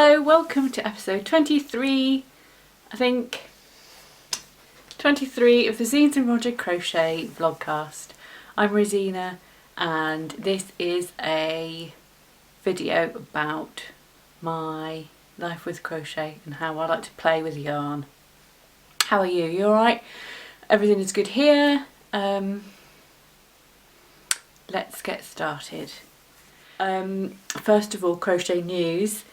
Hello, welcome to episode 23, I think, 23 of the Zeens and Roger Crochet vlogcast. I'm Rosina and this is a video about my life with crochet and how I like to play with yarn. How are you? You alright? Everything is good here. Let's get started. First of all, crochet news.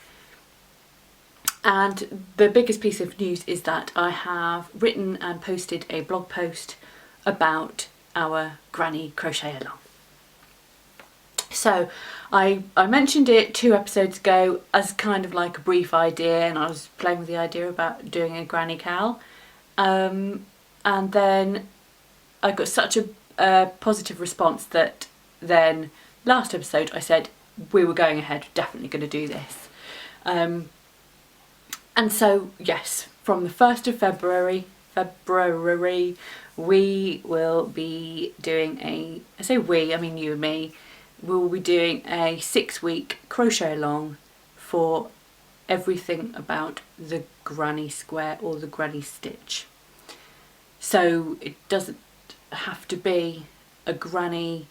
And the biggest piece of news is that I have written and posted a blog post about our granny crochet along. So I mentioned it 2 episodes ago as kind of like a brief idea, and I was playing with the idea about doing a granny cal. And then I got such a positive response that then last episode I said we were going ahead, definitely going to do this. And so, yes, from the 1st of February, we will be doing I say we, I mean you and me, we'll be doing a 6-week crochet along for everything about the granny square or the granny stitch. So it doesn't have to be a granny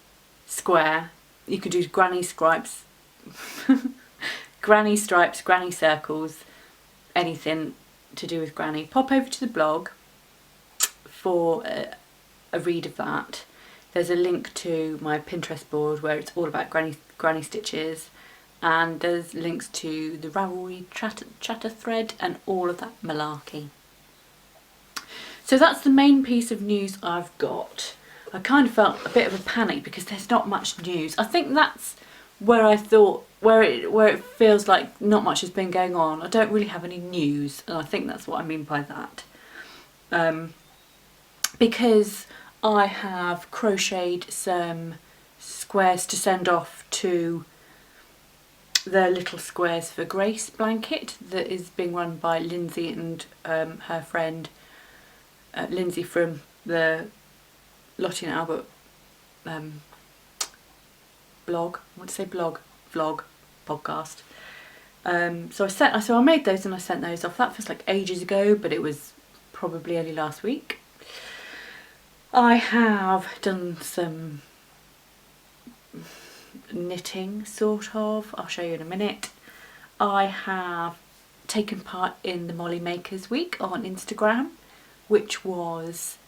square. You could do granny stripes, granny stripes, granny circles, anything to do with granny. Pop over to the blog for a read of that. There's a link to my Pinterest board where it's all about granny stitches, and there's links to the Ravelry chatter thread and all of that malarkey. So that's the main piece of news I've got. I kind of felt a bit of a panic because there's not much news. I think that's where I thought, where it feels like not much has been going on. I don't really have any news, and I think that's what I mean by that. Because I have crocheted some squares to send off to the Little Squares for Grace blanket that is being run by Lindsay and her friend Lindsay from the Lottie and Albert blog. I want to say blog, vlog, podcast. So I made those and I sent those off. That feels like ages ago, but it was probably only last week. I have done some knitting, sort of. I'll show you in a minute. I have taken part in the Molly Makers Week on Instagram, which was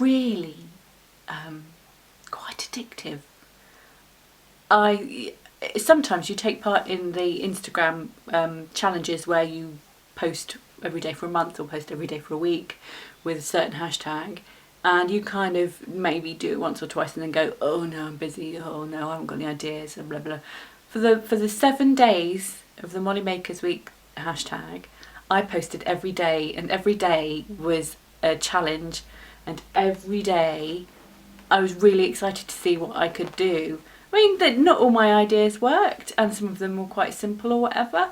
really quite addictive. Sometimes you take part in the Instagram challenges where you post every day for a month or post every day for a week with a certain hashtag, and you kind of maybe do it once or twice and then go, oh no, I'm busy, oh no, I haven't got any ideas, and blah blah. For the 7 days of the Molly Makers Week hashtag, I posted every day, and every day was a challenge, and every day I was really excited to see what I could do. I mean, that not all my ideas worked, and some of them were quite simple or whatever,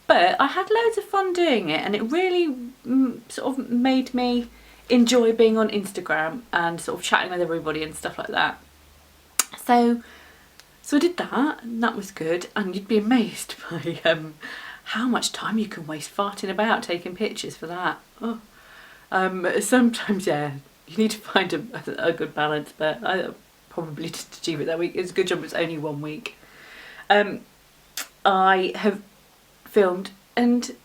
but I had loads of fun doing it, and it really sort of made me enjoy being on Instagram and sort of chatting with everybody and stuff like that. So I did that, and that was good, and you'd be amazed by how much time you can waste farting about taking pictures for that. Oh. Sometimes, yeah, you need to find a good balance, but I probably didn't achieve it that week. It's a good job it's only 1 week. I have filmed and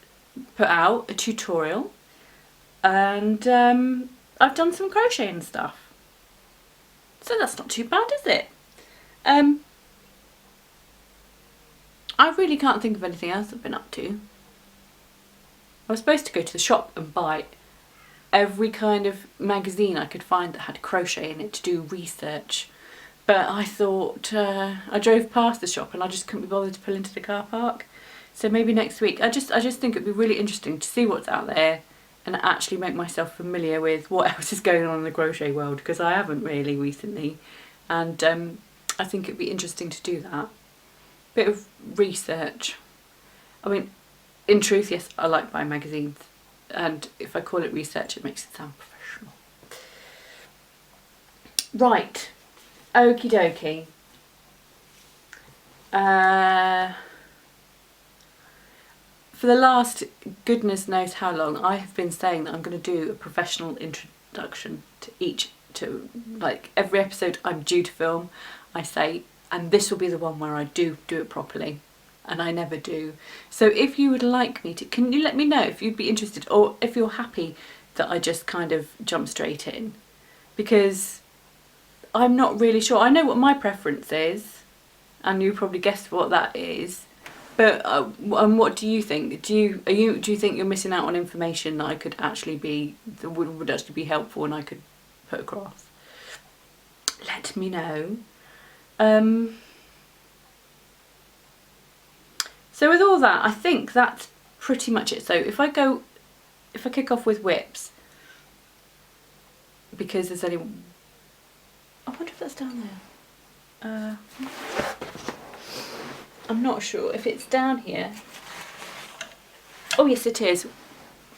put out a tutorial, and I've done some crochet and stuff. So that's not too bad, is it? I really can't think of anything else I've been up to. I was supposed to go to the shop and buy every kind of magazine I could find that had crochet in it to do research, but I thought I drove past the shop and I just couldn't be bothered to pull into the car park. So maybe next week. I just think it'd be really interesting to see what's out there and actually make myself familiar with what else is going on in the crochet world, because I haven't really recently, and I think it'd be interesting to do that bit of research. I mean, in truth, yes, I like buying magazines, and if I call it research it makes it sound professional. Right, okie dokie. For the last goodness knows how long, I have been saying that I'm going to do a professional introduction to like every episode I'm due to film, I say, and this will be the one where I do it properly, and I never do. So if you would like me to, can you let me know if you'd be interested, or if you're happy that I just kind of jump straight in, because I'm not really sure. I know what my preference is, and you probably guessed what that is. But what do you think? Do you think you're missing out on information that I could actually that would actually be helpful and I could put across? Let me know. So with all that, I think that's pretty much it. So if I kick off with whips, because there's only, I wonder if that's down there. I'm not sure if it's down here. Oh yes, it is.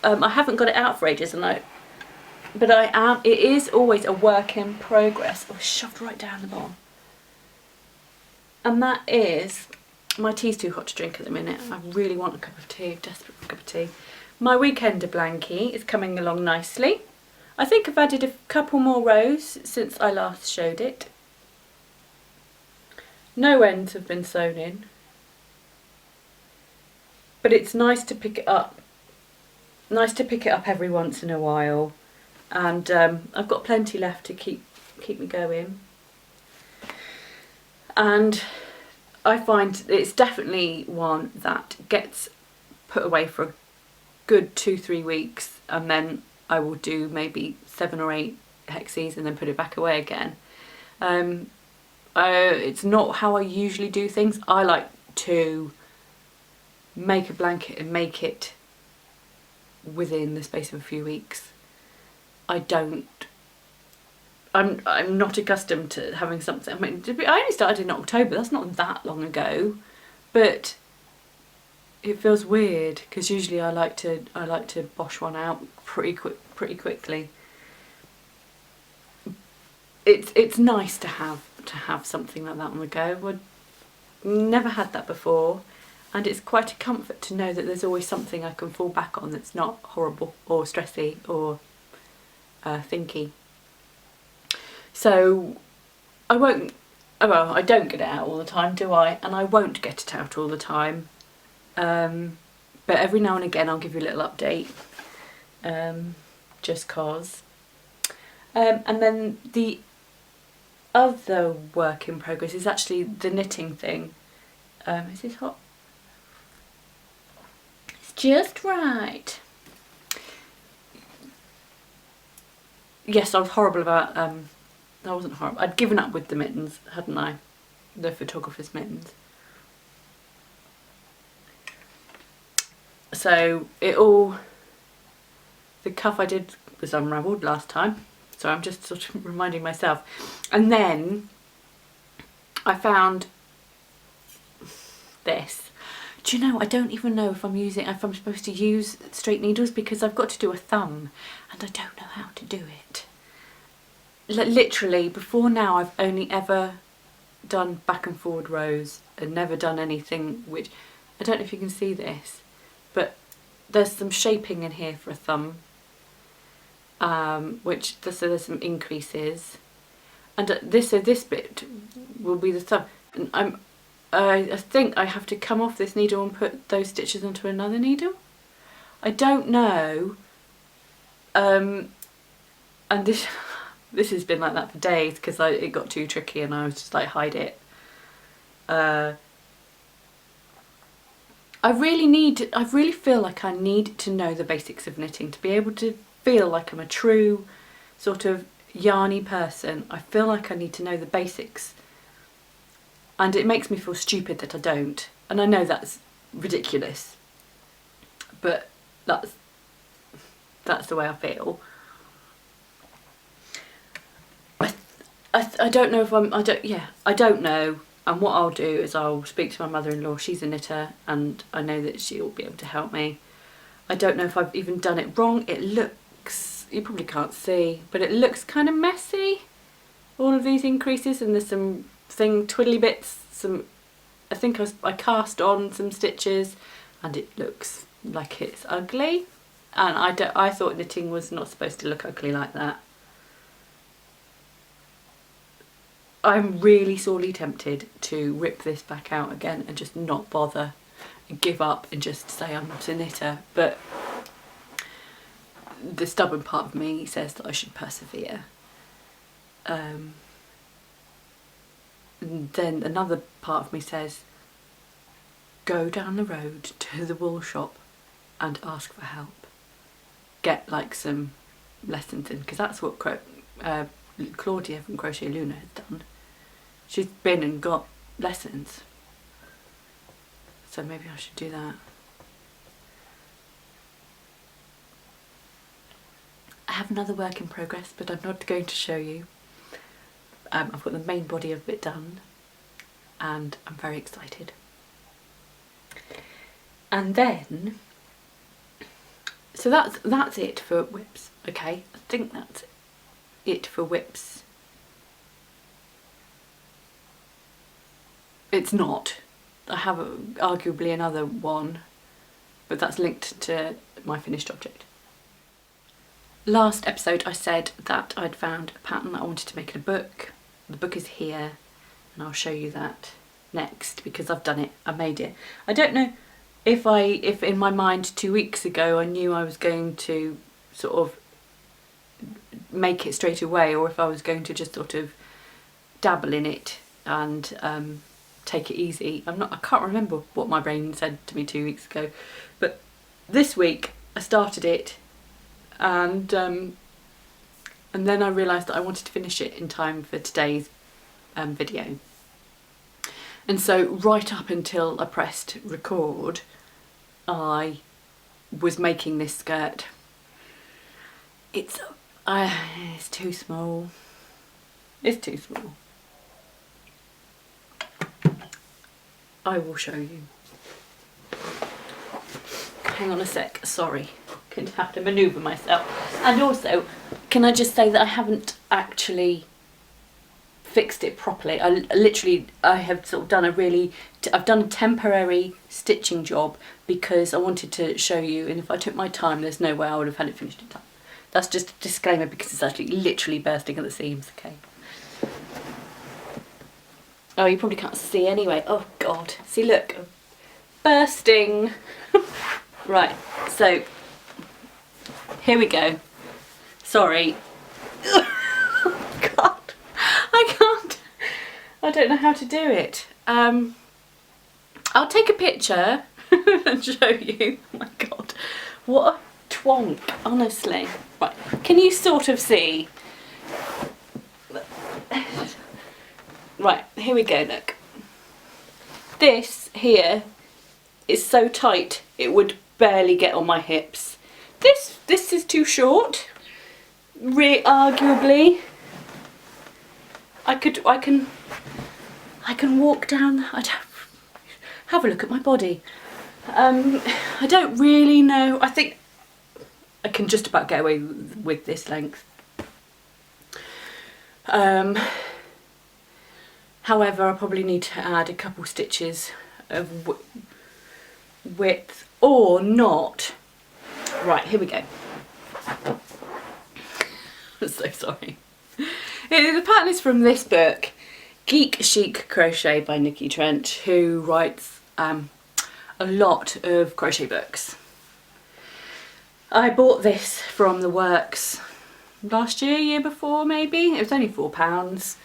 I haven't got it out for ages, but I am. It is always a work in progress. Oh, shoved right down the bottom. And that is, my tea's too hot to drink at the minute. I really want a cup of tea, desperate for a cup of tea. My Weekender blankie is coming along nicely. I think I've added a couple more rows since I last showed it. No ends have been sewn in, but it's nice to pick it up. Nice to pick it up every once in a while, and I've got plenty left to keep me going. And I find it's definitely one that gets put away for a good 2-3 weeks, and then I will do maybe 7 or 8 hexes and then put it back away again. It's not how I usually do things. I like to make a blanket and make it within the space of a few weeks. I'm not accustomed to having something. I mean, I only started in October. That's not that long ago, but it feels weird because usually I like to bosh one out pretty quickly. It's nice to have something like that on the go. I've never had that before, and it's quite a comfort to know that there's always something I can fall back on that's not horrible or stressy or thinky. So I don't get it out all the time, do I? And I won't get it out all the time. But every now and again I'll give you a little update, just cause. And then the other work in progress is actually the knitting thing. Is this hot? It's just right. Yes, I was horrible about, I wasn't horrible. I'd given up with the mittens, hadn't I? The photographer's mittens. So the cuff I did was unravelled last time. So I'm just sort of reminding myself. And then I found this. Do you know, I don't even know if I'm supposed to use straight needles, because I've got to do a thumb and I don't know how to do it. Literally, before now I've only ever done back and forward rows and never done anything which, I don't know if you can see this, but there's some shaping in here for a thumb. So there's some increases, and this bit will be the thumb. And I think I have to come off this needle and put those stitches onto another needle. I don't know. And this has been like that for days because it got too tricky and I was just like, hide it. I really feel like I need to know the basics of knitting to be able to feel like I'm a true sort of yarny person. I feel like I need to know the basics, and it makes me feel stupid that I don't, and I know that's ridiculous, but that's the way I feel. I don't know if I don't know, and what I'll do is I'll speak to my mother-in-law. She's a knitter and I know that she'll be able to help me. I don't know if I've even done it wrong. It looks, you probably can't see, but it looks kind of messy, all of these increases, and there's some twiddly bits, I think I cast on some stitches and it looks like it's ugly, and I thought knitting was not supposed to look ugly like that. I'm really sorely tempted to rip this back out again and just not bother and give up and just say I'm not a knitter, but the stubborn part of me says that I should persevere. And then another part of me says, go down the road to the wool shop and ask for help. Get like some lessons in, because that's what Claudia from Crochet Luna has done. She's been and got lessons. So maybe I should do that. I have another work in progress, but I'm not going to show you. I've got the main body of it done and I'm very excited. And then, so that's it for whips, okay? I think that's it for whips. It's not. I have arguably another one, but that's linked to my finished object. Last episode I said that I'd found a pattern that I wanted to make in a book. The book is here and I'll show you that next because I've done it, I made it. I don't know if in my mind 2 weeks ago I knew I was going to sort of make it straight away, or if I was going to just sort of dabble in it and take it easy. I can't remember what my brain said to me 2 weeks ago, but this week I started it and then I realised that I wanted to finish it in time for today's video. And so right up until I pressed record, I was making this skirt. It's too small. It's too small. I will show you. Hang on a sec, sorry. Gonna have to manoeuvre myself. And also, can I just say that I haven't actually fixed it properly. I have sort of done I've done a temporary stitching job because I wanted to show you, and if I took my time there's no way I would have had it finished in time. That's just a disclaimer because it's actually literally bursting at the seams, okay? Oh, you probably can't see anyway. Oh God, see look, bursting. Right, so here we go. Sorry. God, I can't. I don't know how to do it. I'll take a picture and show you. Oh my God, what a twonk, honestly. Right, can you sort of see? Right, here we go, look. This here is so tight it would barely get on my hips. This is too short. Arguably. I can walk down. Have a look at my body. I don't really know. I think I can just about get away with this length. However, I probably need to add a couple stitches of width or not. Right, here we go. I'm so sorry. The pattern is from this book, Geek Chic Crochet by Nikki Trent, who writes a lot of crochet books. I bought this from the works last year, year before maybe. It was only £4.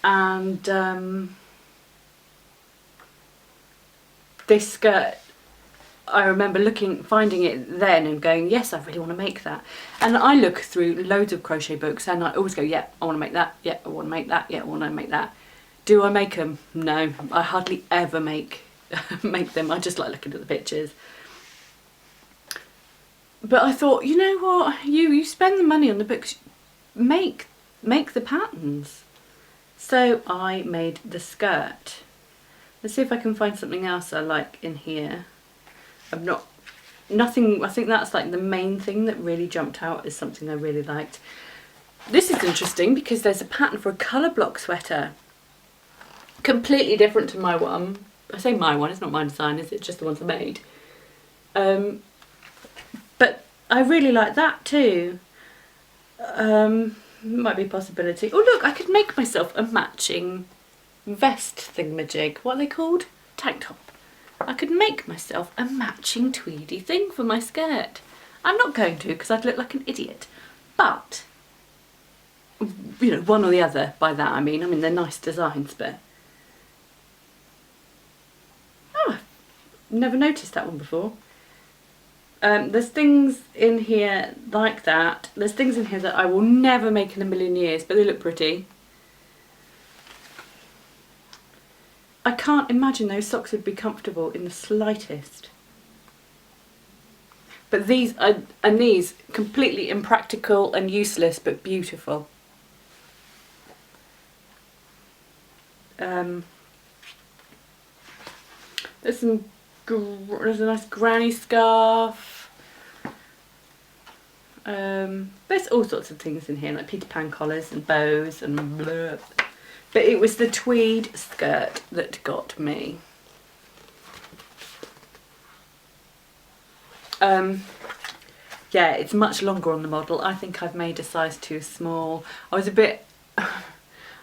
And this skirt, I remember finding it then and going, yes, I really want to make that. And I look through loads of crochet books and I always go, yeah, I want to make that, yeah, I want to make that, yeah, I want to make that. Do I make them? No, I hardly ever make them. I just like looking at the pictures. But I thought, you know what, you spend the money on the books, make the patterns. So I made the skirt. Let's see if I can find something else I like in here. Nothing, I think that's like the main thing that really jumped out as something I really liked. This is interesting because there's a pattern for a colour block sweater. Completely different to my one. I say my one, it's not my design, is it? Just the ones I made. But I really like that too. Might be a possibility. Oh look, I could make myself a matching vest thingamajig. What are they called? Tank top. I could make myself a matching tweedy thing for my skirt. I'm not going to because I'd look like an idiot. But, you know, one or the other by that I mean they're nice designs, but... Oh, I've never noticed that one before. There's things in here like that. There's things in here that I will never make in a million years, but they look pretty. I can't imagine those socks would be comfortable in the slightest. But these are, and these, completely impractical and useless, but beautiful. There's a nice granny scarf. There's all sorts of things in here, like Peter Pan collars and bows and blah. But it was the tweed skirt that got me. Yeah, it's much longer on the model. I think I've made a size too small. I was a bit...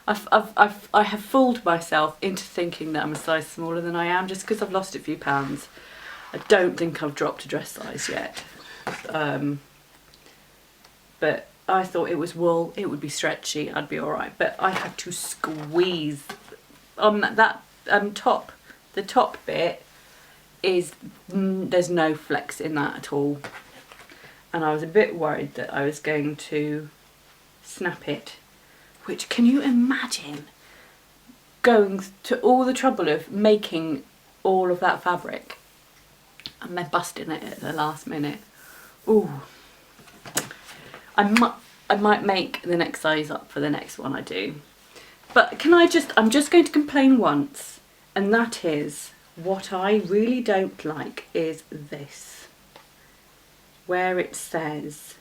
I have fooled myself into thinking that I'm a size smaller than I am just because I've lost a few pounds. I don't think I've dropped a dress size yet. But I thought it was wool, it would be stretchy, I'd be alright. But I had to squeeze on that top. The top bit is, there's no flex in that at all. And I was a bit worried that I was going to snap it. Which, can you imagine going to all the trouble of making all of that fabric and then busting it at the last minute? Ooh. I might make the next size up for the next one I do. But I'm just going to complain once, and that is, what I really don't like is this, where it says,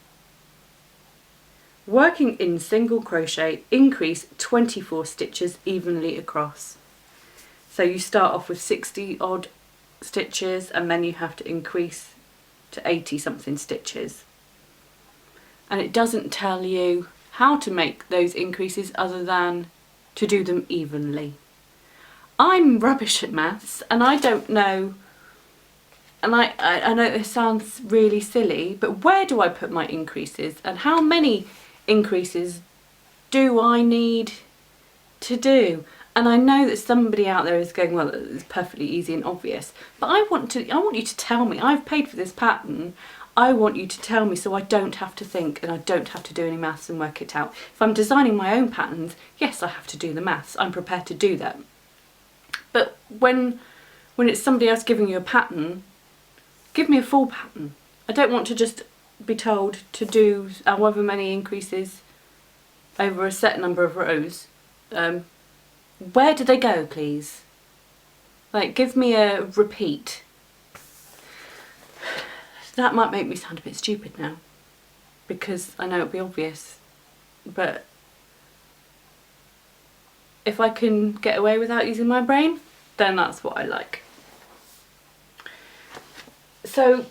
working in single crochet, increase 24 stitches evenly across. So you start off with 60 odd stitches and then you have to increase to 80 something stitches. And it doesn't tell you how to make those increases other than to do them evenly. I'm rubbish at maths and I don't know, and I know this sounds really silly, but where do I put my increases and how many increases do I need to do? And I know that somebody out there is going, well, it's perfectly easy and obvious, but I want you to tell me. I've paid for this pattern. I want you to tell me so I don't have to think and I don't have to do any maths and work it out. If I'm designing my own patterns, yes, I have to do the maths. I'm prepared to do that. But when it's somebody else giving you a pattern, give me a full pattern. I don't want to just be told to do however many increases over a set number of rows. Where do they go, please? Like, give me a repeat. That might make me sound a bit stupid now, because I know it'll be obvious, but if I can get away without using my brain, then that's what I like. So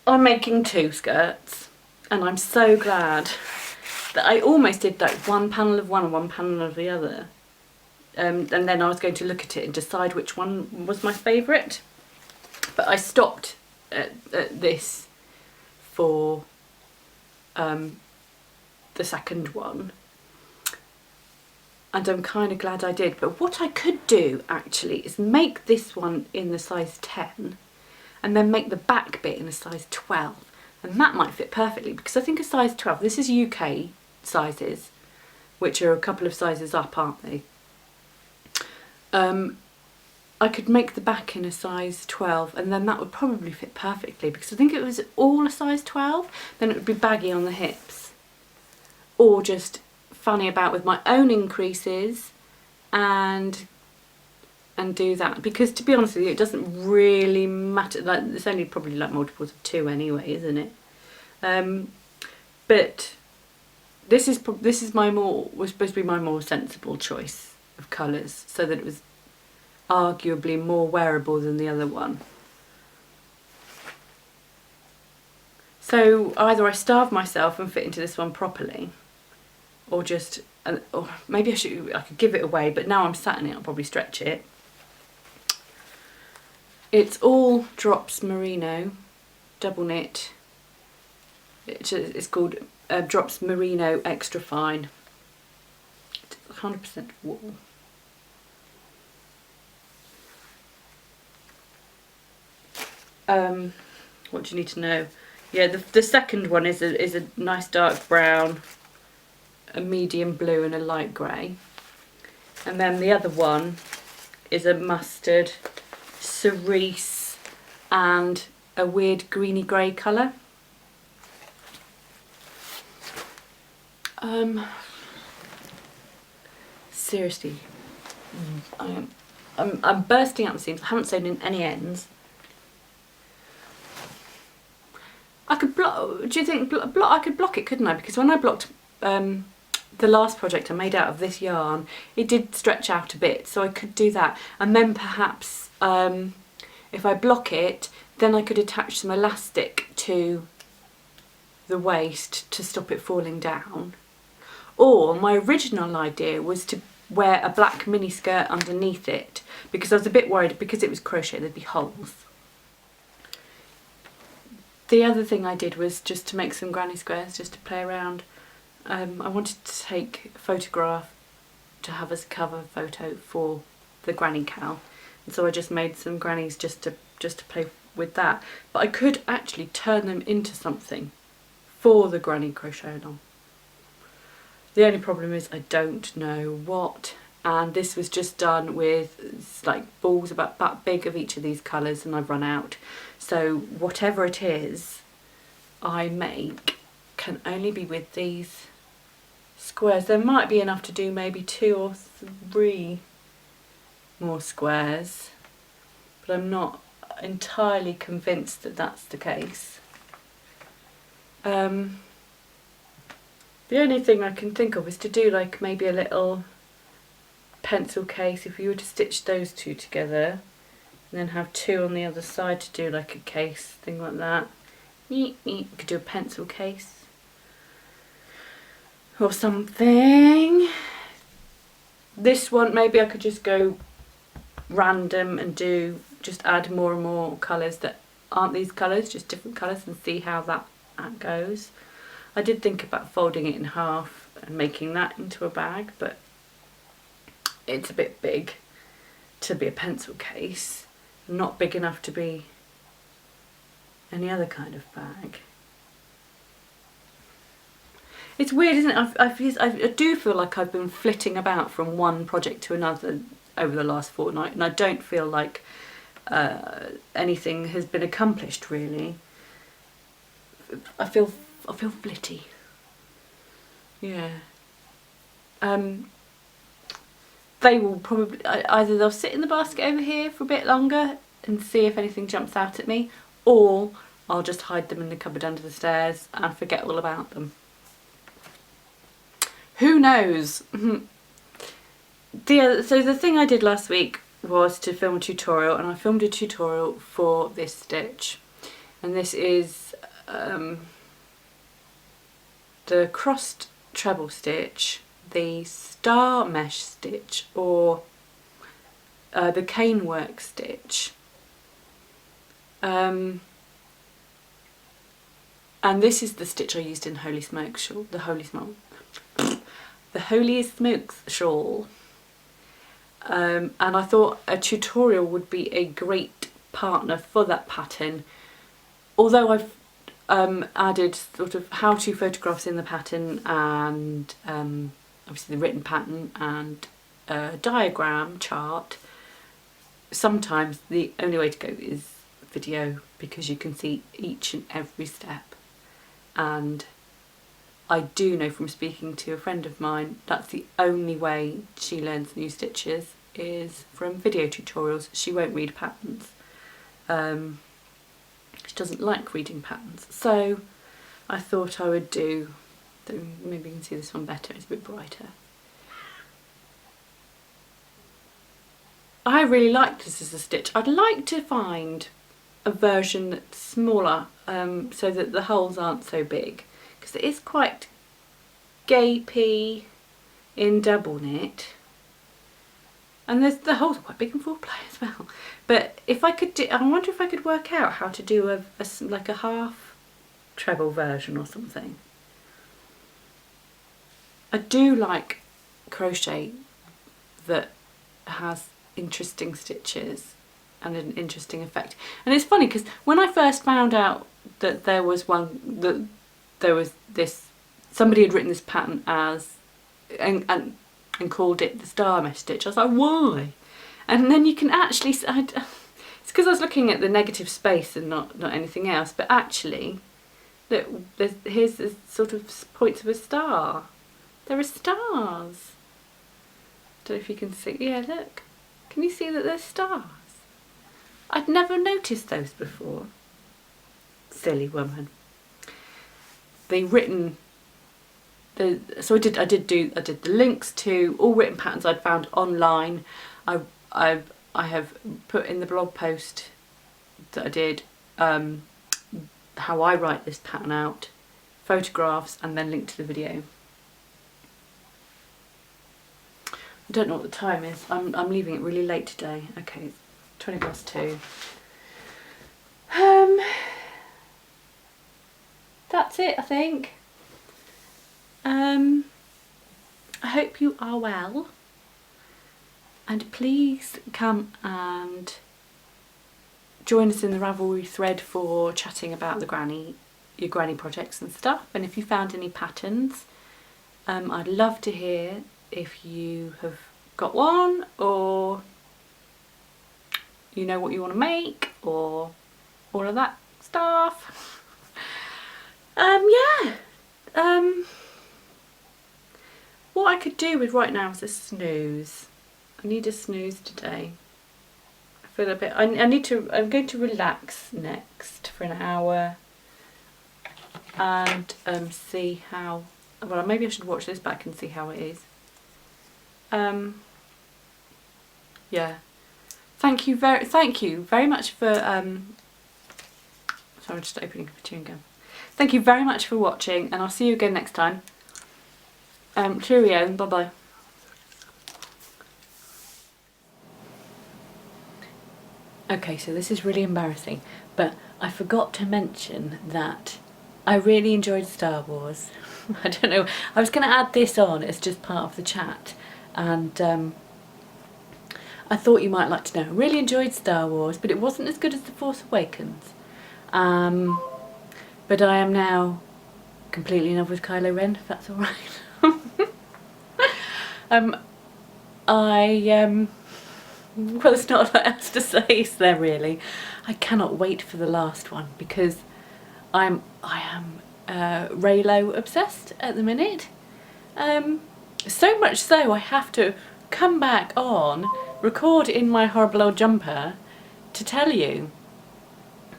I'm making 2 skirts, and I'm so glad that I almost did like one panel of one and one panel of the other. And then I was going to look at it and decide which one was my favourite. But I stopped at this for the second one. And I'm kind of glad I did. But what I could do actually is make this one in the size 10 and then make the back bit in a size 12. And that might fit perfectly because I think a size 12, this is UK sizes, which are a couple of sizes up, aren't they? I could make the back in a size 12 and then that would probably fit perfectly because I think if it was all a size 12, then it would be baggy on the hips. Or just funny about with my own increases and do that, because to be honest with you, it doesn't really matter. Like, it's only probably like multiples of 2 anyway, isn't it? But this is was supposed to be my more sensible choice of colours, so that it was arguably more wearable than the other one. So either I starve myself and fit into this one properly, or just, or maybe I could give it away, but now I'm sat in it, I'll probably stretch it. It's all Drops Merino, double knit. It's called Drops Merino Extra Fine. It's 100% wool. What do you need to know? Yeah, the second one is a nice dark brown, a medium blue and a light grey. And then the other one is a mustard, cerise and a weird greeny grey colour. Seriously, I'm bursting out the seams. I haven't sewn in any ends. I could block. Do you think I could block it, couldn't I? Because when I blocked the last project I made out of this yarn, it did stretch out a bit, so I could do that. And then perhaps if I block it, then I could attach some elastic to the waist to stop it falling down. Or my original idea was to wear a black mini skirt underneath it, because I was a bit worried because it was crochet there'd be holes. The other thing I did was just to make some granny squares, just to play around. I wanted to take a photograph to have as a cover photo for the granny cowl, and so I just made some grannies just to play with that. But I could actually turn them into something for the granny crochet along. The only problem is I don't know what, and this was just done with like balls about that big of each of these colours, and I've run out. So whatever it is I make can only be with these squares. There might be enough to do maybe 2 or 3 more squares, but I'm not entirely convinced that that's the case. The only thing I can think of is to do like maybe a little pencil case, if you were to stitch those 2 together and then have 2 on the other side to do like a case thing like that. You could do a pencil case or something. This one maybe I could just go random and just add more and more colours that aren't these colours, just different colours, and see how that goes. I did think about folding it in half and making that into a bag, but it's a bit big to be a pencil case, not big enough to be any other kind of bag. It's weird, isn't it? I do feel like I've been flitting about from one project to another over the last fortnight, and I don't feel like anything has been accomplished really. I feel flitty. Yeah. They will probably, either they'll sit in the basket over here for a bit longer and see if anything jumps out at me, or I'll just hide them in the cupboard under the stairs and forget all about them. Who knows? So the thing I did last week was to film a tutorial, and I filmed a tutorial for this stitch, and this is the crossed treble stitch, the star mesh stitch, or the cane work stitch. And this is the stitch I used in Holy Smoke shawl, the Holy Smokes shawl. And I thought a tutorial would be a great partner for that pattern, although I've added sort of how-to photographs in the pattern, and obviously the written pattern and a diagram chart. Sometimes the only way to go is video, because you can see each and every step, and I do know from speaking to a friend of mine that's the only way she learns new stitches, is from video tutorials. She won't read patterns. She doesn't like reading patterns, so I thought I would do, maybe you can see this one better, it's a bit brighter. I really like this as a stitch. I'd like to find a version that's smaller, so that the holes aren't so big, because it is quite gapey in double knit, and the holes are quite big in 4-ply as well. But if I could do, I wonder if I could work out how to do like a half treble version or something. I do like crochet that has interesting stitches and an interesting effect. And it's funny because when I first found out that there was this, somebody had written this pattern as and called it the star mesh stitch, I was like, why? And then you can actually, it's because I was looking at the negative space and not anything else, but actually, look, here's the sort of points of a star. There are stars. Don't know if you can see. Yeah, look. Can you see that there's stars? I'd never noticed those before. Silly woman. So I did the links to all written patterns I'd found online. I have put in the blog post that I did how I write this pattern out, photographs, and then link to the video. I don't know what the time is. I'm leaving it really late today. Okay, it's 2:20. That's it, I think. I hope you are well, and please come and join us in the Ravelry thread for chatting about your granny projects and stuff. And if you found any patterns, I'd love to hear if you have got one, or you know what you want to make, or all of that stuff. What I could do with right now is a snooze. I need a snooze today. I feel a bit, I'm going to relax next for an hour and see how, well, maybe I should watch this back and see how it is. Yeah. Thank you very much for, sorry, I'm just opening a chewing gum. Thank you very much for watching, and I'll see you again next time. Cheerio, bye bye. Okay, so this is really embarrassing, but I forgot to mention that I really enjoyed Star Wars. I don't know, I was going to add this on as just part of the chat, and I thought you might like to know. I really enjoyed Star Wars, but it wasn't as good as The Force Awakens. But I am now completely in love with Kylo Ren, if that's alright. Well, there's not a lot else to say, is there really? I cannot wait for the last one, because I am Reylo obsessed at the minute. So much so I have to come back on, record in my horrible old jumper to tell you.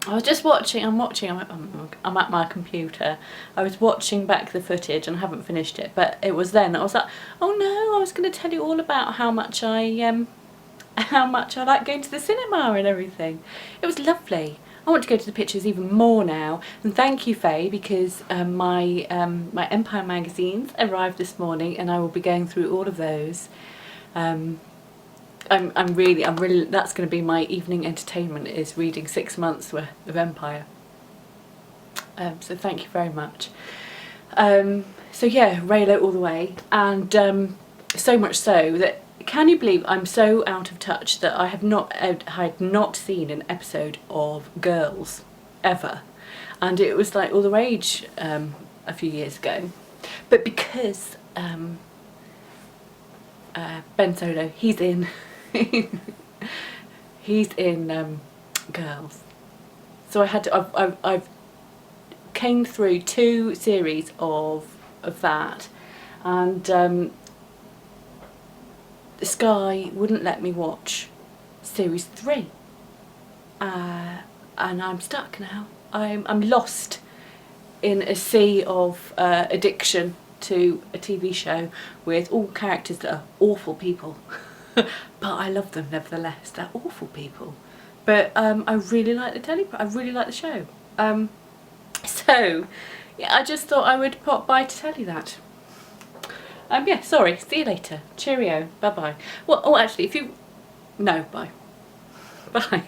I was just watching, I'm at my computer. I was watching back the footage and I haven't finished it, but it was then I was like, oh no, I was going to tell you all about how much I like going to the cinema and everything. It was lovely. I want to go to the pictures even more now, and thank you, Faye, because my Empire magazines arrived this morning and I will be going through all of those. I'm really, that's going to be my evening entertainment, is reading 6 months worth of Empire. So thank you very much. So yeah, Reylo all the way, and so much so that, can you believe I'm so out of touch that I had not seen an episode of Girls ever, and it was like all the rage a few years ago, but because Ben Solo, he's in Girls, so I had to, I've came through 2 series of that, and Sky wouldn't let me watch series 3, and I'm stuck now. I'm lost in a sea of addiction to a TV show with all characters that are awful people. But I love them nevertheless. They're awful people, But I really like I really like the show. So yeah, I just thought I would pop by to tell you that. Yeah, sorry, see you later. Cheerio, bye bye. Well, oh actually, if you, no, bye. Bye.